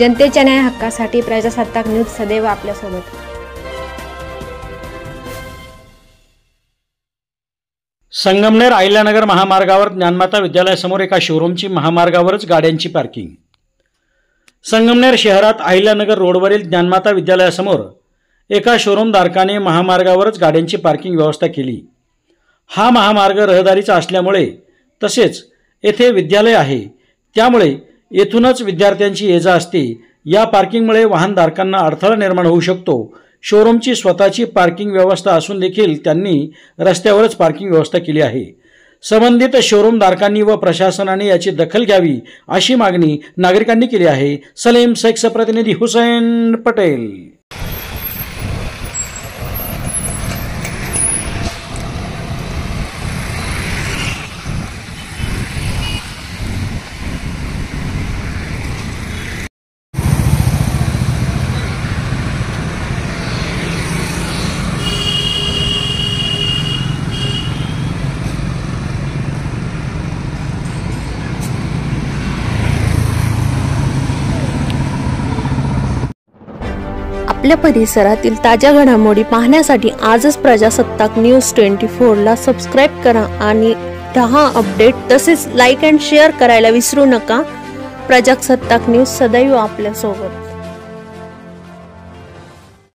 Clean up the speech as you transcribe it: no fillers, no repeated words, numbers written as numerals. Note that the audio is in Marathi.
जनतेच्या न्याय हक्कासाठी प्रजासत्ताक न्यूज सदैव आपल्यासोबत। संगमनेर अहिल्यानगर महामार्गावर ज्ञानमाता विद्यालयासमोर एका शोरूमची महामार्गावरच गाड्यांची पार्किंग। संगमनेर शहरात अहिल्यानगर रोडवरील ज्ञानमाता विद्यालयासमोर एका शोरूमधारकाने महामार्गावरच गाड्यांची पार्किंग व्यवस्था केली। हा महामार्ग रहदारीचा असल्यामुळे तसेच येथे विद्यालय आहे, त्यामुळे येथूनच विद्यार्थ्यांची ये-जा असते। या पार्किंगमुळे वाहनधारकांना अडथळा निर्माण होऊ शकतो। शोरूमची स्वतःची पार्किंग व्यवस्था असून देखील त्यांनी रस्त्यावरच पार्किंग व्यवस्था केली आहे। संबंधित शोरूमधारकांनी व प्रशासनाने याची दखल घ्यावी अशी मागणी नागरिकांनी केली आहे। सलीम शेखचा प्रतिनिधी हुसैन पटेल। आपल्या परिसरातील ताज्या घडामोडी पाहण्यासाठी आजच प्रजासत्ताक न्यूज 24 ला सबस्क्राइब करा आणि 10 अपडेट तसेच लाईक अँड शेअर करायला विसरू नका। प्रजासत्ताक न्यूज सदैव आपल्या सोबत।